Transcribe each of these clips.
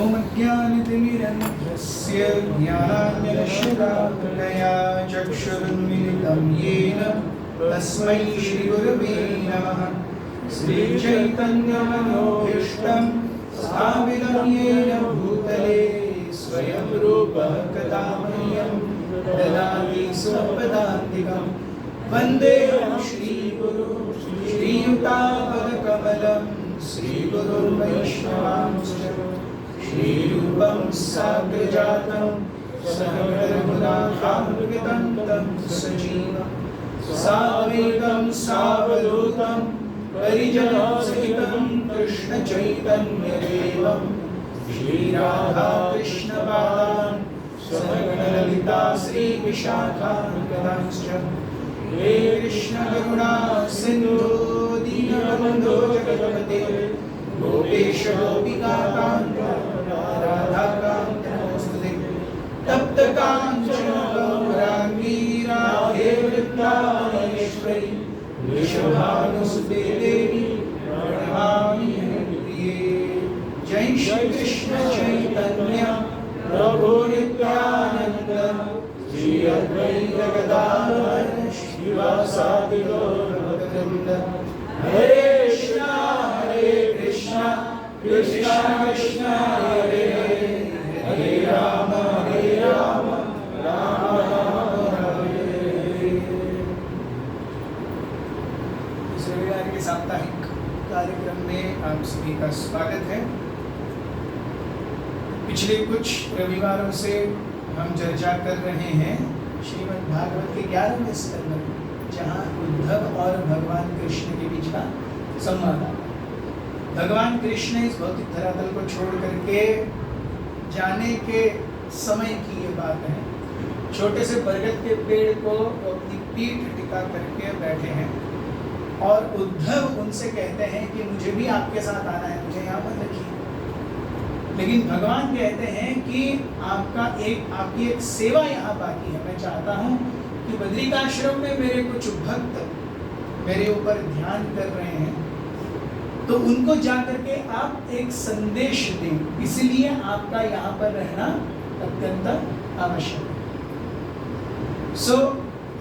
ओम ज्ञानतिमिरन्ध्रस्य ज्ञानाञ्जनशलाकया चक्षुरुन्मिलितं येन तस्मै श्रीगुरवे नमः। श्रीचैतन्यमनोभीष्टं स्थापितं येन भूतले स्वयं रूपः कदा मह्यं ददाति स्वपदान्तिकं। वन्देऽहं श्रीगुरुं श्रीयुतापदकमलं श्रीगुरुर्वैष्णवांश्च श्रीरूपं साग्रजातं सहगणरघुनाथान्वितं तं सजीवं साद्वैतं सावधूतं परिजनसहितं कृष्णचैतन्यदेवं श्रीराधाकृष्णपादान् सहगणललिता श्रीविशाखान्वितांश्च। हे कृष्ण करुणा सिन्धु दीनबन्धो जगत्पते गोपेश गोपिकाकान्त राधाकान्त नमोस्तुते। तप्त काञ्चन गौराङ्गी राधे वृन्दावनेश्वरी वृषभानुसुते देवी प्रणमामि हरिप्रिये। जय श्री कृष्ण चैतन्य प्रभु नित्यानंद श्री अद्वैत गदाधर श्रीवासादि गौरभक्तवृंद। हरे कृष्णा कृष्णा कृष्ण हरे हरे, हरे राम राम राम हरे हरे। इस रविवार के साप्ताहिक कार्यक्रम में आप सभी का स्वागत है। पिछले कुछ रविवारों से हम चर्चा कर रहे हैं श्रीमद् भागवत के 11वें स्कंद में, जहाँ उद्धव और भगवान कृष्ण के बीच का संवाद आता है। भगवान कृष्ण इस भौतिक धरातल को छोड़ करके जाने के समय की ये बात है। छोटे से बरगद के पेड़ को अपनी पीठ टिका करके बैठे हैं और उद्धव उनसे कहते हैं कि मुझे भी आपके साथ आना है, मुझे यहाँ पर रखिए। लेकिन भगवान कहते हैं कि आपकी एक सेवा यहाँ बाकी है। मैं चाहता हूँ कि बद्रिकाश्रम में मेरे कुछ भक्त मेरे ऊपर ध्यान कर रहे हैं, तो उनको जाकर के आप एक संदेश दें, इसलिए आपका यहाँ पर रहना अत्यंत आवश्यक है।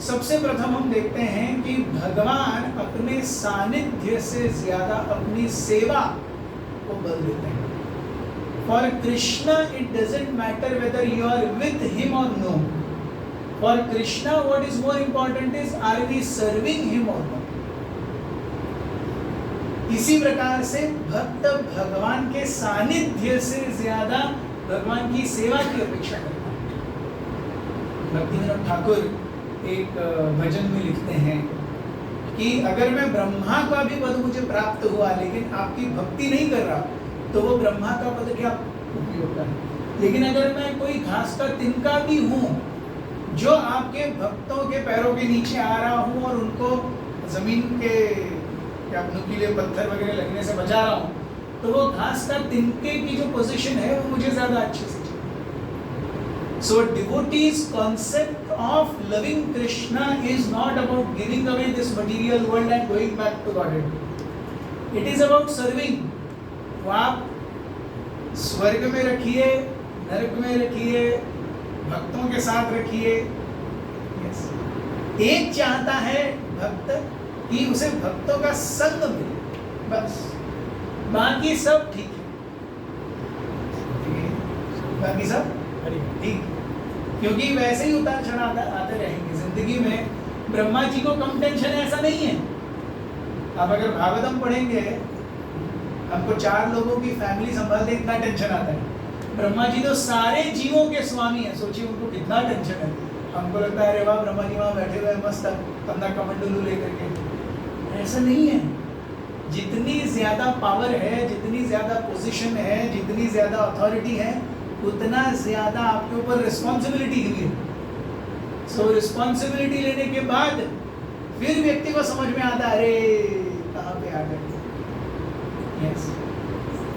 सबसे प्रथम हम देखते हैं कि भगवान अपने सानिध्य से ज्यादा अपनी सेवा को बल देते हैं। For Krishna, it doesn't matter whether you are with him or no. For Krishna, what is more important is, are we serving him or not? इसी प्रकार से भक्त भगवान के सानिध्य से ज्यादा भगवान की सेवा की अपेक्षा करता है। भक्तिविनोद ठाकुर एक भजन में लिखते हैं कि अगर मैं ब्रह्मा का भी पद मुझे प्राप्त हुआ लेकिन आपकी भक्ति नहीं कर रहा, तो वो ब्रह्मा का पद क्या उपयोग है। लेकिन अगर मैं कोई घास का तिनका भी हूँ जो आपके भक्तों के पैरों के नीचे आ रहा हूँ और उनको जमीन के क्या नुकीले पत्थर वगैरह लगने से बचा रहा हूँ, तो वो घास का तिनके की जो पोजीशन है वो मुझे ज्यादा अच्छे से चाहिए। So devotees concept of loving Krishna is not about giving away this material world and going back to Godhead. It is about serving. वो आप स्वर्ग में रखिए, नरक में रखिए, भक्तों के साथ रखिए। yes. एक चाहता है भक्त कि उसे भक्तों का संग मिले, बस बाकी सब ठीक है, बाकी सब ठीक, क्योंकि वैसे ही उतार चढ़ाव आते रहेंगे जिंदगी में। ब्रह्मा जी को कम टेंशन है ऐसा नहीं है। आप अगर भागवतम पढ़ेंगे, हमको 4 लोगों की फैमिली संभालते इतना टेंशन आता है। ब्रह्मा जी तो सारे जीवों के स्वामी हैं, सोचिए उनको कितना टेंशन है। हमको लगता है अरे वाह ब्रह्मा जी वहाँ बैठे हुए मस्त कंधा कमंडलू लेकर के, ऐसा नहीं है। जितनी ज्यादा पावर है, जितनी ज्यादा पोजीशन है, जितनी ज्यादा अथॉरिटी है, उतना ज्यादा आपके ऊपर रिस्पॉन्सिबिलिटी भी है। सो रिस्पॉन्सिबिलिटी लेने के बाद फिर व्यक्ति को समझ में आता है अरे कहाँ पे आ गए। यस,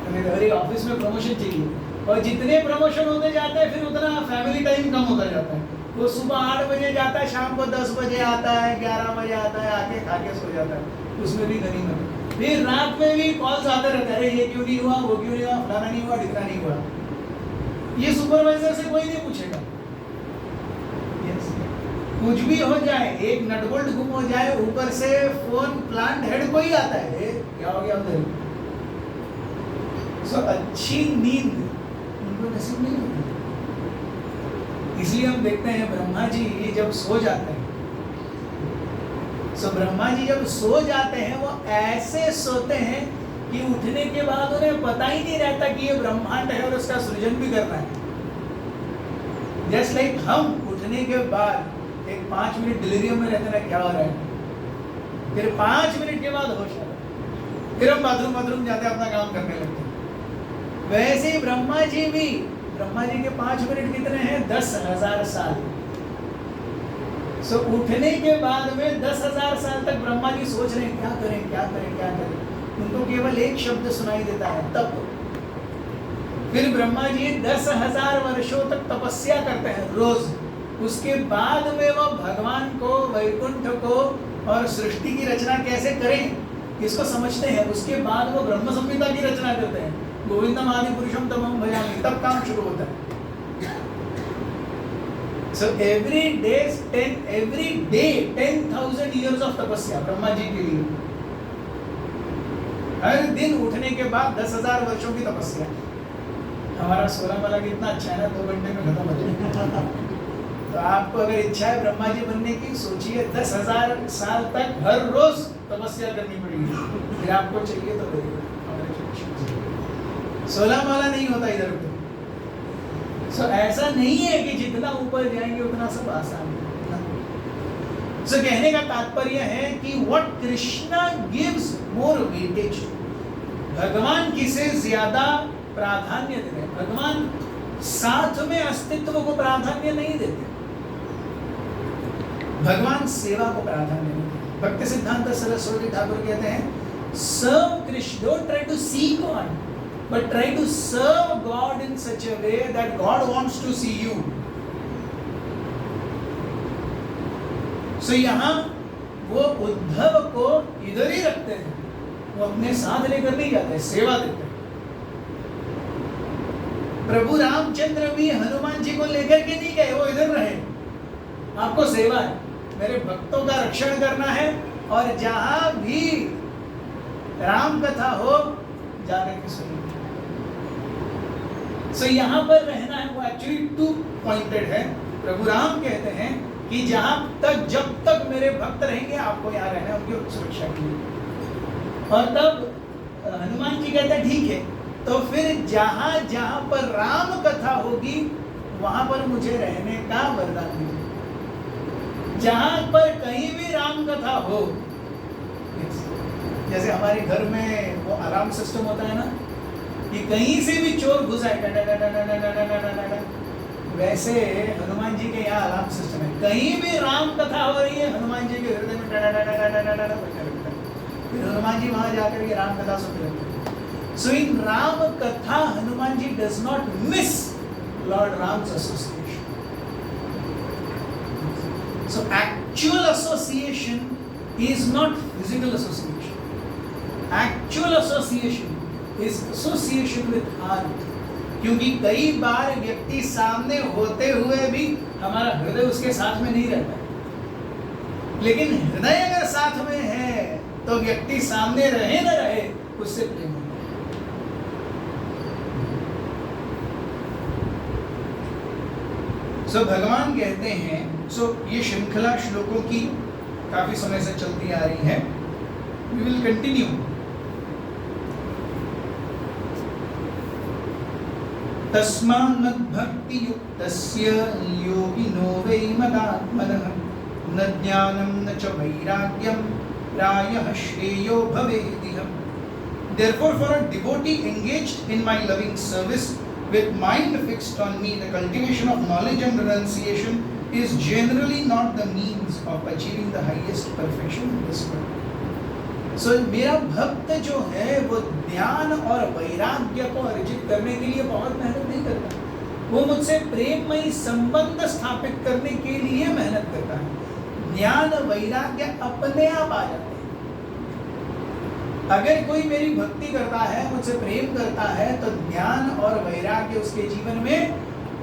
हमारे ऑफिस में प्रमोशन चाहिए और जितने प्रमोशन होते जाते हैं फिर उतना फैमिली टाइम कम होता जाता है। वो सुबह 8 बजे जाता है, शाम को 10 बजे आता है, 11 बजे आता है, आके खा के सो जाता है, उसमें भी गनीमत है। फिर रात में भी कॉल्स आते रहते हैं, अरे ये क्यों नहीं हुआ, वो क्यों नहीं हुआ, फलाना नहीं हुआ, ढिकना नहीं हुआ। ये सुपरवाइजर से कोई नहीं पूछेगा। कुछ भी हो जाए, एक नट बोल्ट गुम हो जाए, ऊपर से फोन प्लांट हेड कोई आता है, क्या हो गया उधर। सो अच्छी नींद उनको नसीब नहीं होती। इसलिए हम देखते हैं ब्रह्मा जी जब सो जाते हैं, सो ब्रह्मा जी जब सो जाते हैं वो ऐसे सोते हैं कि उठने के बाद उन्हें पता ही नहीं रहता कि ये ब्रह्मांड है और उसका सृजन भी करना है। जस्ट लाइक हम उठने के बाद एक 5 मिनट डिलीरियम में रहते ना, क्या हो रहा है, फिर 5 मिनट के बाद होश आता है, फिर हम बाथरूम जाते हैं, अपना काम करने लगते हैं। वैसे ही ब्रह्मा जी भी, ब्रह्मा जी के 5 मिनट कितने हैं, 10,000 साल। सो उठने के बाद में 10,000 साल तक ब्रह्मा जी सोच रहे हैं क्या करें क्या करें क्या करें। उनको केवल एक शब्द सुनाई देता है, तप। फिर ब्रह्मा जी 10,000 वर्षों तक तपस्या करते हैं रोज। उसके बाद में वो भगवान को, वैकुंठ को और सृष्टि की रचना कैसे करें इसको समझते हैं। उसके बाद वो ब्रह्म संहिता की रचना करते हैं, गोविंदम आदि पुरुषम तमहं भजामि, तब काम शुरू होता है। So every day 10,000 years of तपस्या ब्रह्मा जी के लिए। हर दिन उठने के बाद 10,000 वर्षों की तपस्या। हमारा 16 वाला कितना अच्छा है ना, 2 घंटे में खत्म हो जाएगा। तो आपको अगर इच्छा है ब्रह्मा जी बनने की, सोचिए 10,000 साल तक हर रोज तपस्या करनी पड़ेगी, फिर आपको चाहिए तो करिए। 16 वाला नहीं होता इधर तो। सो ऐसा नहीं है कि जितना ऊपर जाएंगे उतना सब आसान है। सो कहने का तात्पर्य है कि what Krishna gives more weightage, भगवान किसे ज्यादा प्राधान्य देते हैं। भगवान साथ में अस्तित्व को प्राधान्य नहीं देते, भगवान सेवा को प्राधान्य देते हैं। भक्ति सिद्धांत सरस्वती ठाकुर कहते हैं, serve Krishna, don't try to see God but try to serve God in such a way that God wants to see you. So यहाँ वो उद्धव को इधर ही रखते हैं, वो अपने साथ लेकर नहीं जाते, सेवा देते हैं। प्रभु रामचंद्र भी हनुमान जी को लेकर के नहीं गए, वो इधर रहे, आपको सेवा है, मेरे भक्तों का रक्षण करना है, और जहां भी राम कथा हो जाकर के सुनिए। सो यहाँ पर रहना है वो एक्चुअली 2 पॉइंटेड है। प्रभु राम कहते हैं कि जहां तक, जब तक मेरे भक्त रहेंगे आपको यहाँ रहना है, उनकी सुरक्षा के लिए। और तब हनुमान जी कहते हैं ठीक है, तो फिर जहां जहां पर राम कथा होगी वहां पर मुझे रहने का वरदान मिले। जहां पर कहीं भी राम कथा हो, जैसे हमारे घर में वो अलार्म सिस्टम होता है ना, कि कहीं से भी चोर घुस आए, वैसे हनुमान जी के यहाँ अलार्म सिस्टम है। कहीं भी राम कथा हो रही है, हनुमान जी के हृदय में फिर हनुमान जी वहां जाकर के राम कथा सुनते रहते हैं। सो in Ram katha Hanuman ji does not miss lord Ram's association. So actual association is not physical association, actual association is association with heart. क्योंकि कई बार व्यक्ति सामने होते हुए भी हमारा हृदय उसके साथ में नहीं रहता, लेकिन हृदय अगर साथ में है तो व्यक्ति सामने रहे न रहे उससे प्रेम होता है। सो भगवान कहते हैं, सो ये श्रृंखला श्लोकों की काफी समय से चलती आ रही है, वी विल कंटिन्यू। तस्मान्मद्भक्ति युक्तस्य योगिनो वै मदात्मनः न ज्ञानं न च वैराग्यं प्रायः श्रेयो भवेदिह। Therefore, for a devotee engaged in my loving service with mind fixed on me, the cultivation of knowledge and renunciation is generally not the means of achieving the highest perfection in this world. So, मेरा भक्त जो है वो ध्यान और वैराग्य को अर्जित करने के लिए बहुत मेहनत नहीं करता, वो मुझसे प्रेममयी संबंध स्थापित करने के लिए मेहनत करता है। ज्ञान वैराग्य अपने आप आ जाते हैं। अगर कोई मेरी भक्ति करता है, मुझसे प्रेम करता है, तो ज्ञान और वैराग्य उसके जीवन में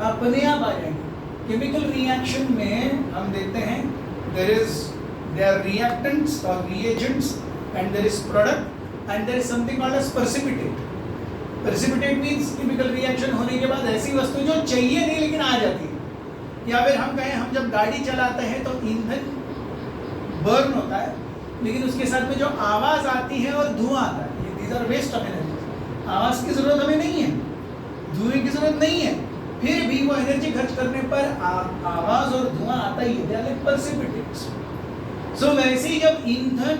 अपने आप आ जाएंगे। केमिकल रिएक्शन में हम देखते हैं there are reactants or reagents and there is product and there is something called as precipitate. Precipitate means chemical reaction होने के बाद ऐसी वस्तु जो चाहिए नहीं लेकिन आ जाती है। या फिर हम कहें हम जब गाड़ी चलाते हैं तो ईंधन बर्न होता है लेकिन उसके साथ में जो आवाज़ आती है और धुआं आता है, ये these are waste of energy। आवाज़ की ज़रूरत हमें नहीं है, धुएं की ज़रूरत नहीं है, फिर भी वो एनर्जी खर्च करने पर आवाज़ और धुआं आता ही है, they are precipitates। सो वैसे ही जब ईंधन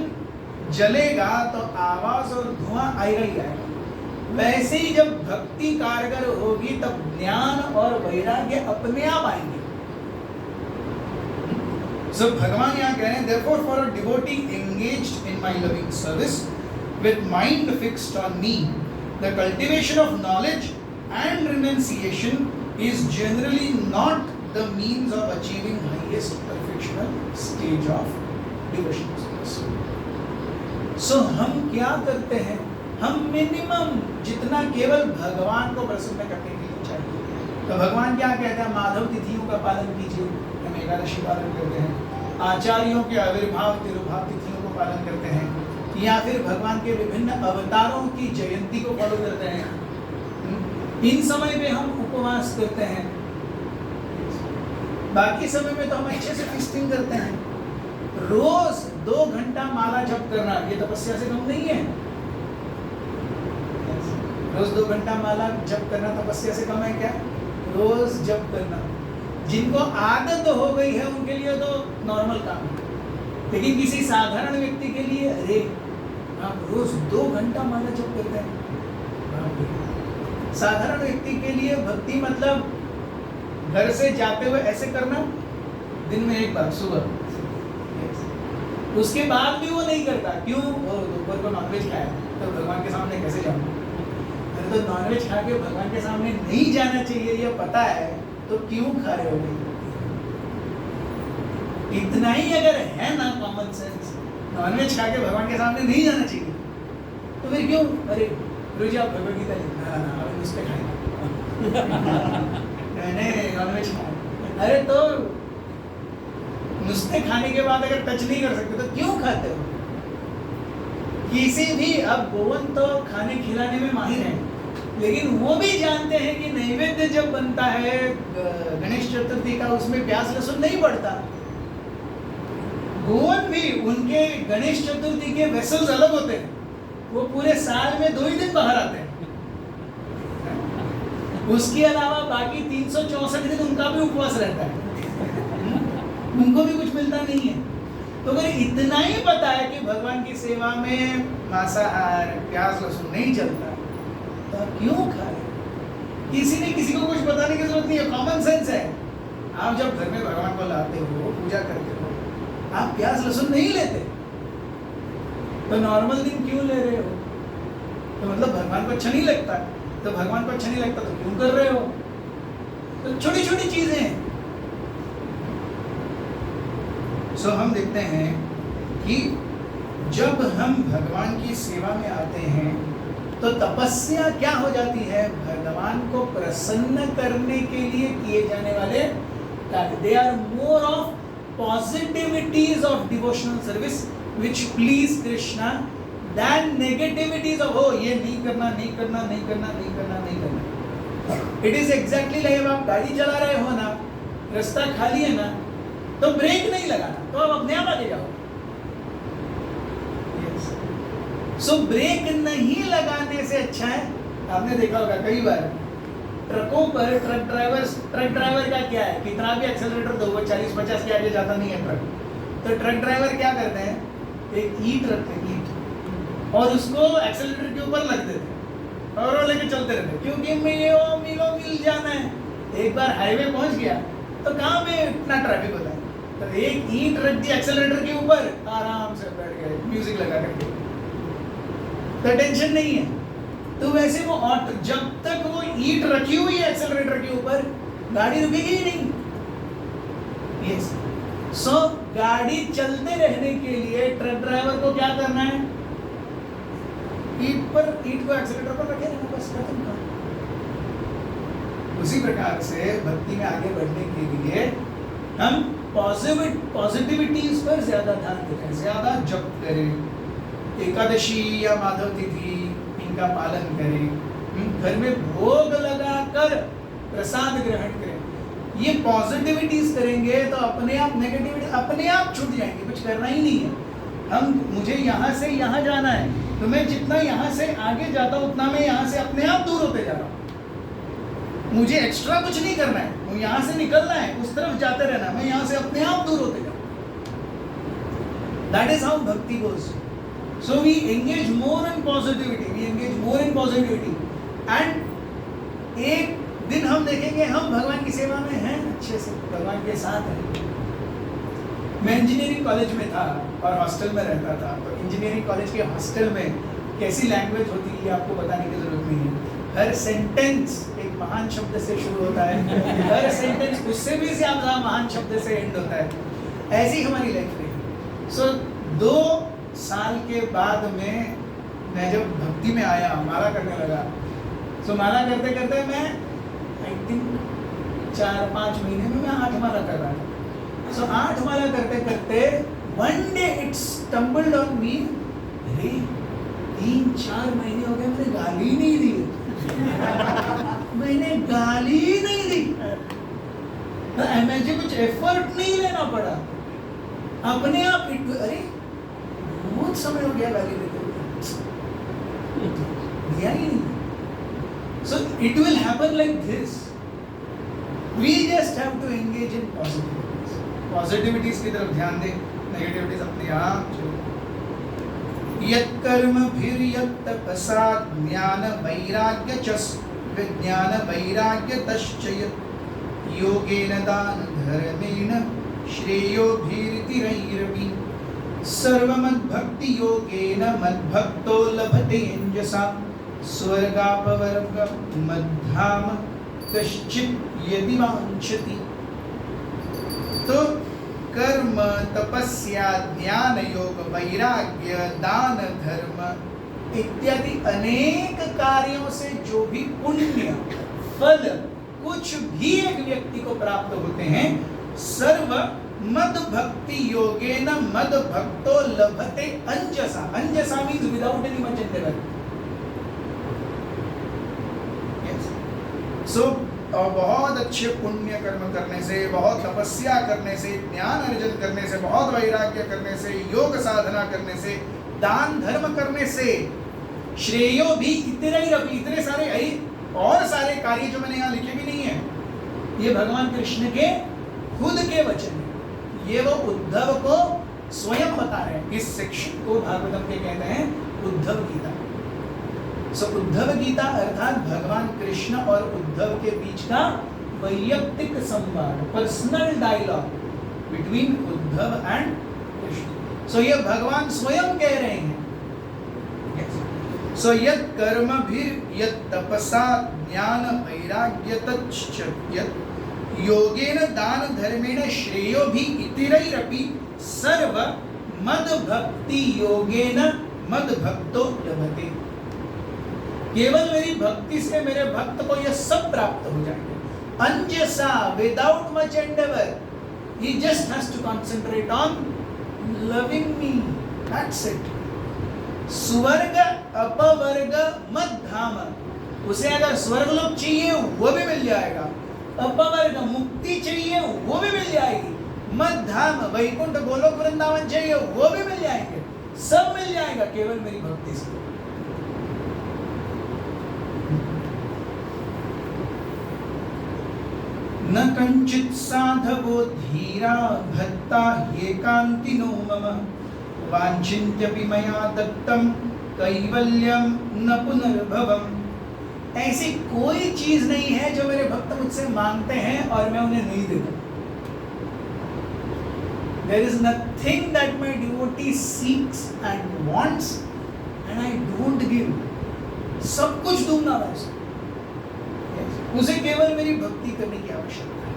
जलेगा तो आवाज और धुआं आएगा ही आएगा। वैसे ही जब भक्ति कारगर होगी तब ज्ञान और वैराग्य अपने आप आएंगे। सो भगवान यहाँ कह रहे हैं therefore for a devotee engaged in my loving service with mind fixed on me, the cultivation of knowledge and renunciation is generally not the means of achieving highest perfectional stage of सो हम क्या करते हैं, हम minimum जितना केवल भगवान को प्रसन्न करने के लिए चाहिए। तो भगवान क्या कहते हैं, माधव तिथियों का पालन कीजिए, हम एकादशी पालन करते हैं, आचार्यों के आविर्भाव तिरुभाव तिथियों को पालन करते हैं, या फिर भगवान के विभिन्न अवतारों की जयंती को फॉलो करते हैं। इन समय पे हम उपवास करते हैं, बाकी समय में तो हम अच्छे से फीस्टिंग करते हैं। रोज 2 घंटा माला जप करना ये तपस्या से कम नहीं है। रोज 2 घंटा माला जप करना तपस्या से कम है क्या? रोज जप करना जिनको आदत हो गई है उनके लिए तो नॉर्मल काम है, लेकिन किसी साधारण व्यक्ति के लिए अरे आप रोज 2 घंटा माला जप करते हैं। साधारण व्यक्ति के लिए भक्ति मतलब घर से जाते हुए ऐसे करना दिन में एक बार सुबह, उसके बाद भी वो नहीं करता। क्यों? वो दोपहर को नॉनवेज खाया तो भगवान के सामने कैसे जाऊँ? अरे तो नॉनवेज खा के भगवान के सामने नहीं जाना चाहिए ये पता है तो क्यों खा रहे हो? इतना ही अगर है ना कॉमन सेंस, नॉनवेज खा के भगवान के सामने नहीं जाना चाहिए तो फिर क्यों? अरे रोज आप भगवद गीता लिखना उस पर खाएगा नॉनवेज खाए। अरे तो नुस्खे खाने के बाद अगर टच नहीं कर सकते तो क्यों खाते हो? किसी भी, अब गोवन तो खाने खिलाने में माहिर है, लेकिन वो भी जानते हैं कि नैवेद्य जब बनता है गणेश चतुर्थी का उसमें प्याज लहसुन नहीं पड़ता। गोवन भी उनके गणेश चतुर्थी के वेसल्स अलग होते हैं, वो पूरे साल में 2 ही दिन बाहर आते हैं। उसके अलावा बाकी 364 दिन उनका भी उपवास रहता है, उनको भी कुछ मिलता नहीं है। तो अगर इतना ही पता है कि भगवान की सेवा में मांसाहार प्याज लहसुन नहीं चलता तो आप क्यों खा रहे? किसी ने किसी को कुछ बताने की जरूरत नहीं है, कॉमन सेंस है। आप जब घर में भगवान को लाते हो, पूजा करते हो, आप प्याज लहसुन नहीं लेते तो नॉर्मल दिन क्यों ले रहे हो? तो मतलब भगवान को अच्छा नहीं लगता, तो भगवान को अच्छा नहीं लगता तो क्यों कर रहे हो? तो छोटी छोटी चीजें हैं। सो हम देखते हैं कि जब हम भगवान की सेवा में आते हैं तो तपस्या क्या हो जाती है? भगवान को प्रसन्न करने के लिए किए जाने वाले कार्य। They are more of positivities of devotional service which please Krishna than negativities of हो ये नहीं करना नहीं करना नहीं करना नहीं करना नहीं करना। इट इज एग्जैक्टली लाइक आप गाड़ी चला रहे हो ना, रास्ता खाली है ना, तो ब्रेक नहीं लगाना, तो आप अपने आप आगे जाओ। सो ब्रेक नहीं लगाने से अच्छा है, आपने देखा होगा कई बार ट्रकों पर ट्रक ड्राइवर का क्या है, कितना भी एक्सेलरेटर दो, 40-50 के आगे जाता नहीं है ट्रक। तो ट्रक ड्राइवर क्या करते हैं, एक ईंट रखते हैं, ईंट, और उसको एक्सेलरेटर के ऊपर रख देते हैं और वो लेके चलते रहते हैं, क्योंकि मीलों मील जाना है। एक बार हाईवे पहुंच गया तो कहाँ पे इतना ट्रैफिक होता है, तो एक ईंट रख दी एक्सेलरेटर के ऊपर, आराम से बैठ गए म्यूजिक लगा करके, तो टेंशन नहीं है। तो वैसे वो जब तक वो ईंट रखी हुई है एक्सेलरेटर के ऊपर, गाड़ी रुकेगी ही नहीं। यस, सो गाड़ी चलते रहने के लिए ट्रक ड्राइवर को क्या करना है, ईंट को एक्सेलरेटर पर रखे रहना, बस खत्म। उसी प्रकार से भक्ति में आगे बढ़ने के लिए हम पॉजिटिविटीज पर ज्यादा ध्यान दें, ज्यादा जप करें, एकादशी या माधव तिथि इनका पालन करें, घर में भोग लगाकर प्रसाद ग्रहण करें। ये पॉजिटिविटीज करेंगे तो अपने आप नेगेटिविटी अपने आप छूट जाएंगे, कुछ करना ही नहीं है। मुझे यहाँ से यहाँ जाना है, तो मैं जितना यहाँ से आगे जाता हूँ उतना मैं यहाँ से अपने आप दूर होते जा रहा हूँ। मुझे एक्स्ट्रा कुछ नहीं करना है, मुझे यहाँ से निकलना है, उस तरफ जाते रहना, मैं यहाँ से अपने आप दूर होते जा रहा हूँ। That is how bhakti goes. So we engage more in positivity, and एक दिन हम देखेंगे हम भगवान की सेवा में हैं, अच्छे से भगवान के साथ हैं। मैं इंजीनियरिंग कॉलेज में था और हॉस्टल में रहता था, तो इंजीनियरिंग कॉलेज के हॉस्टल में कैसी लैंग्वेज होती है आपको बताने की जरूरत नहीं है। हर सेंटेंस एक महान शब्द से शुरू होता है, हर सेंटेंस उससे भी ज्यादा महान शब्द से एंड होता है। ऐसी हमारी लाइफ रही। सो 2 साल के बाद में मैं जब भक्ति में आया, माला करने लगा, सो माला करते करते मैं आई थिंक 4-5 महीने में मैं 8 माला कर रहा था। सो 8 माला करते करते one day it stumbled on me, अरे 3-4 महीने हो गए मैंने गाली नहीं दी मैंने गाली नहीं दी, मुझे कुछ एफर्ट नहीं लेना पड़ा, अपने आप अरे बहुत समय हो गया गाली देते हुए, दिया ही नहीं। So it will happen like this. We just have to engage in positivities. Positivities की तरफ ध्यान दें, negativities अपने आप छोड़। यत् कर्म फिर यत् तपसा ज्ञान वैराग्य च विज्ञान वैराग्य तश्च यत् योगेन दान धर्मेण श्रेयो भीतिरैरपि सर्वमद्भक्ति योगेन मद्भक्तो लभते अंजसा स्वर्गापवर्ग मद्धाम कश्चित् यदि वांछति। तो कर्म, तपस्या, ज्ञान योग, वैराग्य, दान, धर्म इत्यादि अनेक कार्यों से जो भी पुण्य फल कुछ भी एक व्यक्ति को प्राप्त होते हैं, सर्व मद भक्ति योगेन मद भक्तो लभते अंजसा। Anjasa means without any much endeavour. So बहुत अच्छे पुण्य कर्म करने से, बहुत तपस्या करने से, ज्ञान अर्जन करने से, बहुत वैराग्य करने से, योग साधना करने से, दान धर्म करने से, श्रेयो भी इतने सारे और सारे कार्य जो मैंने यहाँ लिखे भी नहीं है, ये भगवान कृष्ण के खुद के वचन है। ये वो उद्धव को स्वयं बता रहे हैं। इस सेक्शन को भागवतम के कहते हैं उद्धव गीता। सो उद्धव गीता अर्थात भगवान कृष्ण और उद्धव के बीच का वैयक्तिक संवाद, personal dialogue between Uddhav and Krishna. So ये भगवान स्वयं कह रहे हैं। सो यत् कर्म भी यत् तपसा ज्ञान वैराग्य तच्च यत् योगेन दान धर्मेण श्रेयो भी इतिरैरपि सर्व मद भक्ति योगेन मद भक्तो लभते। केवल मेरी भक्ति से मेरे भक्त को यह सब प्राप्त हो जाएंगे। Anjasa, without much endeavour, he just has to concentrate on loving me, that's it। स्वर्ग अपवर्ग मद्धाम, उसे अगर स्वर्ग लोक चाहिए वो भी मिल जाएगा, अपवर्ग मुक्ति चाहिए वो भी मिल जाएगी, मद्धाम वैकुंठ गोलोक वृंदावन चाहिए वो भी मिल जाएंगे, सब मिल जाएगा केवल मेरी भक्ति से। न कंचित साधवो धीरा भक्ता एकांतिनो मम वांछिन्त्यपि मया दत्तम कैवल्यम न पुनर्भवम। ऐसी कोई चीज नहीं है जो मेरे भक्त मुझसे मांगते हैं और मैं उन्हें नहीं देता। There is nothing that my devotee seeks and wants and I don't give। सब कुछ दूंगा मैं उसे, उसे केवल मेरी भक्ति करने की आवश्यकता है।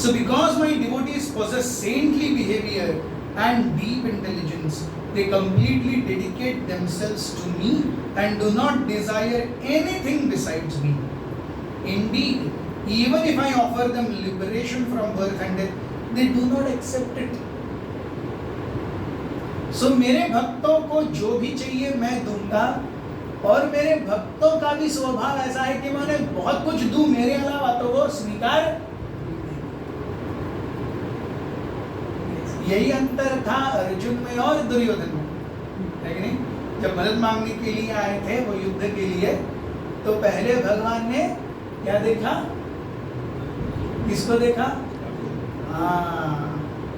So because my devotees possess saintly behavior and deep intelligence, they completely dedicate themselves to me and do not desire anything besides me। Indeed, even if I offer them liberation from birth and death, they do not accept it. So मेरे भक्तों को जो भी चाहिए मैं दूंगा, और मेरे भक्तों का भी स्वभाव ऐसा है कि मैं उन्हें बहुत कुछ दूं, मेरे अलावा तो वो स्वीकार। यही अंतर था अर्जुन में और दुर्योधन में, है कि नहीं? जब मदद मांगने के लिए आए थे वो युद्ध के लिए, तो पहले भगवान ने क्या देखा? किसको देखा?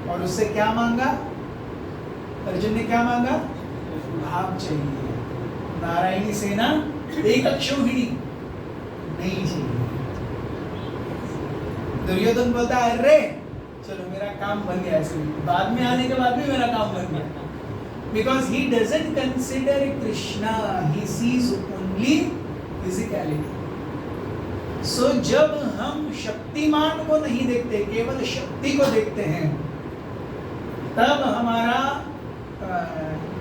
और उससे क्या मांगा? अर्जुन ने क्या मांगा? भाग चाहिए, नारायणी सेना एक अक्षौहिणी नहीं चाहिए। दुर्योधन बोलता है अरे चलो मेरा काम बन गया, ऐसे बाद में आने के बाद भी मेरा काम बन गया, because he doesn't consider Krishna, he sees only physicality. So जब हम शक्तिमान को नहीं देखते, केवल शक्ति को देखते हैं,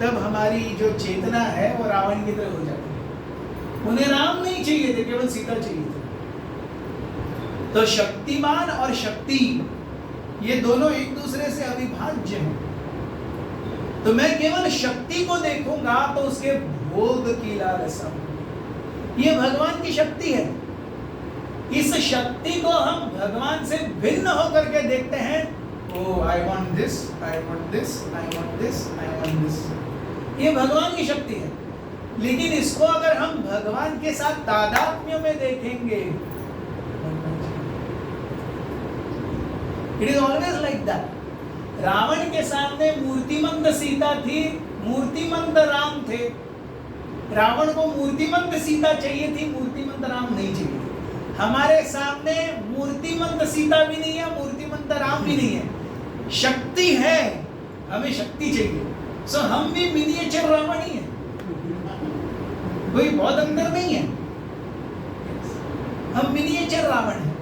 तब हमारी जो चेतना है वो रावण की तरह हो जाती है। उन्हें राम नहीं चाहिए थे, केवल सीता चाहिए थे। तो शक्तिमान और शक्ति ये दोनों एक दूसरे से अविभाज्य हैं। तो मैं केवल शक्ति को देखूंगा तो उसके भोग की लालसा, ये भगवान की शक्ति है। इस शक्ति को हम भगवान से भिन्न होकर के देखते हैं। Oh, I want this, I want this, I want this, I want this। ये भगवान की शक्ति है। लेकिन इसको अगर हम भगवान के साथ तादात्म्य में देखेंगे, it is always like that. Ravana के सामने मूर्तिमंत सीता थी, मूर्तिमंत राम थे। रावण को मूर्तिमंत सीता चाहिए थी, मूर्तिमंत राम नहीं चाहिए थे। हमारे सामने मूर्तिमंत सीता भी नहीं है, मूर्तिमंत राम भी नहीं है। शक्ति है, हमें शक्ति चाहिए। सो हम भी मिनिएचर रावण ही है, कोई बहुत अंदर नहीं है। हम मिनिएचर रावण है।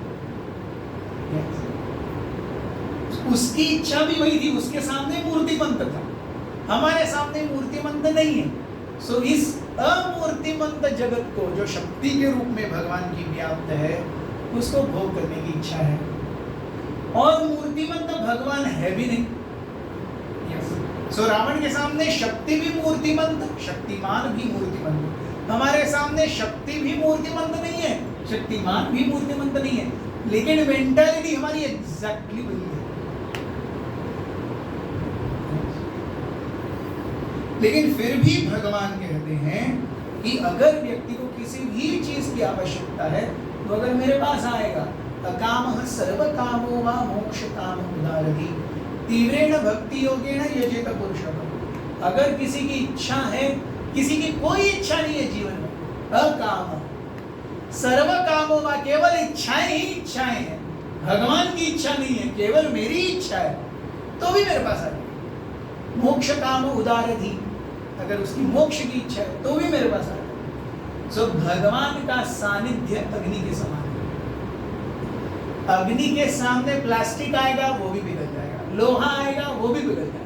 उसकी इच्छा भी वही थी, उसके सामने मूर्तिमंत था, हमारे सामने मूर्तिमंत नहीं है। सो इस अमूर्तिमंत जगत को जो शक्ति के रूप में भगवान की व्याप्त है, उसको भोग करने की इच्छा है। और मूर्तिमंत भगवान है भी नहीं। सो रावण के सामने शक्ति भी मूर्तिमंत, शक्तिमान भी मूर्तिमंत। हमारे सामने शक्ति भी मूर्तिमंत नहीं है, शक्तिमान भी मूर्तिमंत नहीं है, लेकिन मेंटालिटी हमारी एग्जैक्टली वही है। लेकिन फिर भी भगवान कहते हैं कि अगर व्यक्ति को किसी भी चीज की आवश्यकता है तो अगर मेरे पास आएगा, अकामः सर्व कामो वा मोक्ष काम उदारति तीव्रेण भक्ति योगेन यजेत पुरुषः। अगर किसी की इच्छा है, किसी की कोई इच्छा नहीं है जीवन में, अकाम सर्व कामो वा, केवल इच्छाएं ही इच्छाएं हैं, भगवान की इच्छा नहीं है, केवल मेरी इच्छा है, तो भी मेरे पास आएगा। मोक्ष काम उदारति, अगर उसकी मोक्ष की इच्छा है तो भी मेरे पास आएगा। सो भगवान का सानिध्य अग्नि के समान है। अग्नि के सामने प्लास्टिक आएगा वो भी पिघल जाएगा, लोहा आएगा वो भी पिघल जाएगा।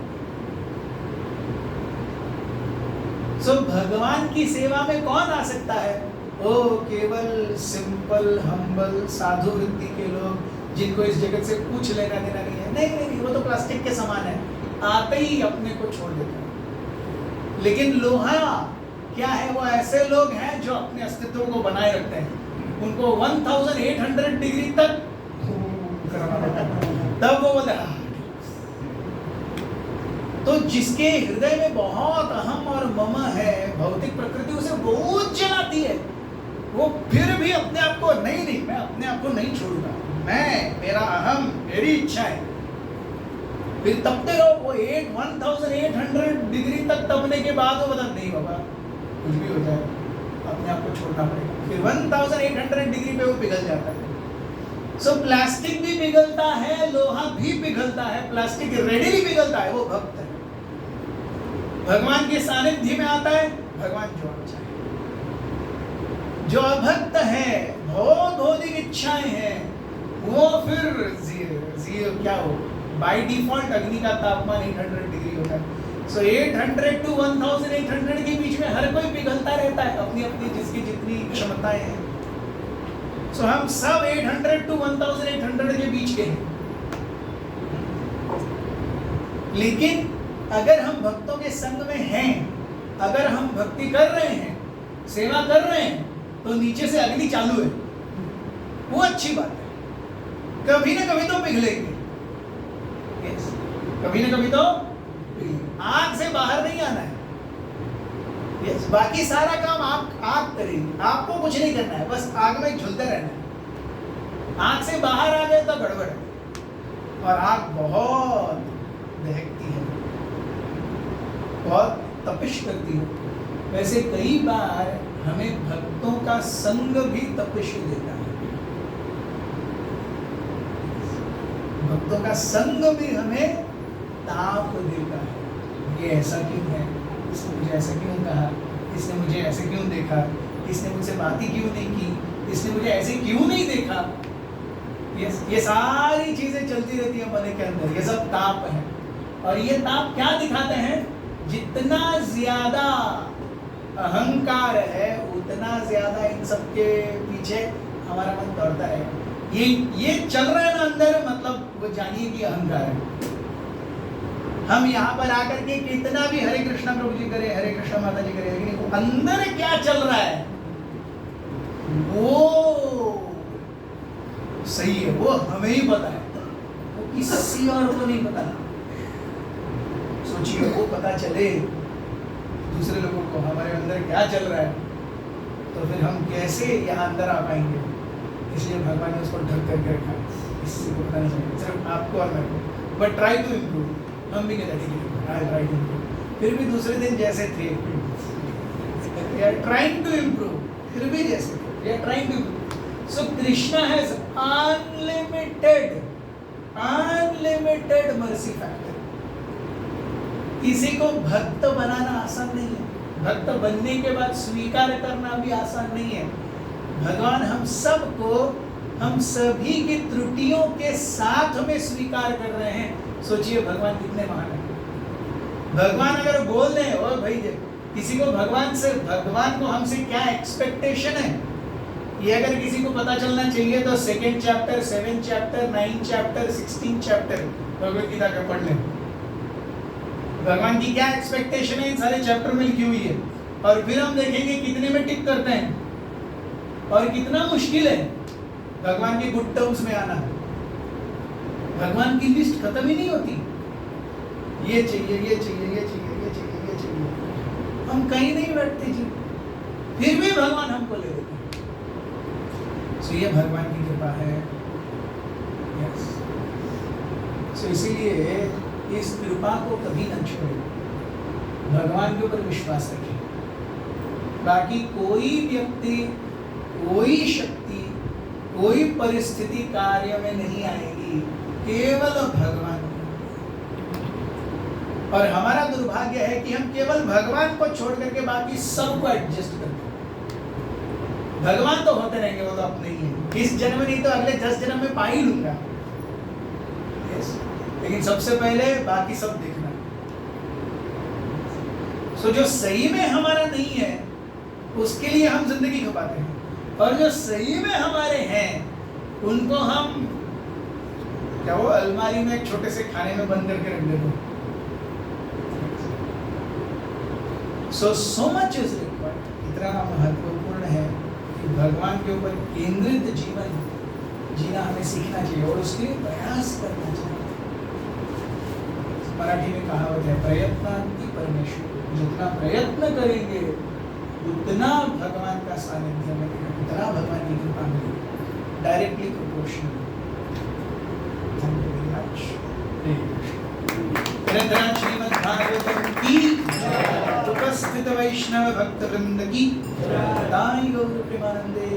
सो भगवान की सेवा में कौन आ सकता है? ओ केवल सिंपल हम्बल साधु वृत्ति के लोग, जिनको इस जगत से कुछ लेना देना नहीं है। नहीं, वो तो प्लास्टिक के समान है, आते ही अपने को छोड़ देते हैं। लेकिन लोहा क्या है? वो ऐसे लोग हैं जो अपने अस्तित्व को बनाए रखते हैं। उनको 1800 डिग्री तक तब वो बोले। तो जिसके हृदय में बहुत अहम और मम है, भौतिक प्रकृति उसे बहुत जलाती है, वो फिर भी अपने आप को नहीं, मैं अपने आप को नहीं छोड़ूंगा, मैं, मेरा अहम, मेरी इच्छा है। फिर तपते रहो, वो 1800 डिग्री तक तपने के बाद वो बता नहीं बाबा कुछ भी हो जाए, अपने आप को छोड़ना पड़ेगा। फिर 1800 डिग्री पे वो पिघल जाता है। सो प्लास्टिक भी पिघलता है, लोहा भी पिघलता है, प्लास्टिक रेडीली पिघलता है, वो भक्त है। भगवान के सानिध्य में आता है, भगवान जो अच्छा है। जो अभक्त है, बहुत भौतिक इच्छाएं हैं, वो फिर जीरो क्या हो, बाय डिफॉल्ट अग्नि का तापमान 800 डिग्री होता है। सो 800 to 1800 के बीच में हर कोई पिघलता रहता है, अपनी अपनी जिसकी जितनी क्षमताएं हैं। सो हम सब 800 to 1800 के बीच के हैं। लेकिन अगर हम भक्तों के संग में हैं, अगर हम भक्ति कर रहे हैं, सेवा कर रहे हैं, तो नीचे से अग्नि चालू है, वो अच्छी बात है। कभी ना कभी तो पिघलेंगे, yes, कभी ना कभी तो आग से बाहर नहीं आना है। yes, बाकी सारा काम आप करेंगे, आपको कुछ नहीं करना है, बस आग में झुलते रहना है। आग से बाहर आ गए तो गड़बड़ है, और आग बहुत दहकती है, बहुत तपिश करती है। वैसे कई बार हमें भक्तों का संग भी तपिश देता है, भक्तों का संग भी हमें ताप देता है। ये ऐसा क्यों है, इसने मुझे ऐसा क्यों कहा, इसने मुझे ऐसे क्यों देखा, इसने मुझसे बात ही क्यों नहीं की, इसने मुझे ऐसे क्यों नहीं देखा। ये सारी चीजें चलती रहती है मन के अंदर, ये सब ताप है। और ये ताप क्या दिखाते हैं, जितना ज्यादा अहंकार है उतना ज्यादा इन सब के पीछे हमारा मन दौड़ता है। ये चल रहा है ना अंदर, मतलब वो जानिए कि अहंकार है। हम यहाँ पर आकर के कितना भी हरे कृष्णा प्रभु जी करे, हरे कृष्णा माता जी करे, लेकिन वो अंदर क्या चल रहा है वो सही है, वो हमें ही पता है, वो किसी और को नहीं पता। सोचिए वो पता चले दूसरे लोगों को हमारे अंदर क्या चल रहा है, तो फिर हम कैसे यहाँ अंदर आ पाएंगे। इसलिए भगवान ने उसको ढक करके रखा, किसी को पता नहीं चलेगा, सिर्फ आपको और मेरे को। बट ट्राई टू इम्प्रूव, हम भी कहते हैं ट्राई टू इम्प्रूव, फिर भी दूसरे दिन जैसे थे, we are trying to improve, फिर भी जैसे थे, we are trying to improve. So Krishna has unlimited mercy factor. किसी को भक्त बनाना आसान नहीं है, भक्त बनने के बाद स्वीकार करना भी आसान नहीं है। भगवान हम सबको, हम सभी की त्रुटियों के साथ में स्वीकार कर रहे हैं। सोचिए भगवान कितने महान है। भगवान अगर बोल दें, ओ भाई किसी को भगवान को हमसे क्या एक्सपेक्टेशन है, ये अगर किसी को पता चलना चाहिए तो 2nd chapter, 7th chapter, 9th chapter, 16th chapter Bhagavad Gita का पढ़ लें। भगवान की क्या एक्सपेक्टेशन है इन सारे चैप्टर में लिखी हुई है, और फिर हम देखेंगे कितने में टिक करते हैं और कितना मुश्किल है भगवान के गुड टर्म्स में आना। भगवान की लिस्ट खत्म ही नहीं होती, ये चाहिए, ये चाहिए, ये चाहिए, ये चाहिए, ये चाहिए, हम कहीं नहीं बैठते जी, फिर भी भगवान हमको ले लेते हैं। सो ये भगवान की कृपा है। यस, सो इसीलिए इस कृपा को कभी न छोड़ें, भगवान के ऊपर विश्वास रखें। बाकी कोई व्यक्ति, कोई शक्ति, कोई परिस्थिति कार्य में नहीं आएगी, केवल भगवान। और हमारा दुर्भाग्य है कि हम केवल भगवान को छोड़ करके बाकी सबको एडजस्ट करते हैं। भगवान तो होते रहेंगे, वो तो अपने ही है, इस जन्म में नहीं तो अगले 10 जन्म में पा ही लूंगा। yes. लेकिन सबसे पहले बाकी सब देखना। सो जो सही में हमारा नहीं है उसके लिए हम जिंदगी खपाते हैं, और जो सही में हमारे हैं उनको हम क्या वो अलमारी में एक छोटे से खाने में बंद करके रख देते हैं। सो मच इज रिक्वायर्ड, इतना महत्वपूर्ण है कि भगवान के ऊपर केंद्रित जीवन जीना हमें सीखना चाहिए और उसके लिए प्रयास करना चाहिए। मराठी में कहावत है, प्रयत्नांति परमेश्वर। जितना प्रयत्न करेंगे उतना भगवान का सानिध्य मिलेगा, उतना भगवान की कृपा मिलेगी, directly proportional. Thank you very much. Shrimad Bhagavatam की उपस्थित वैष्णव भक्त वृंद की गौर प्रेमानंदे।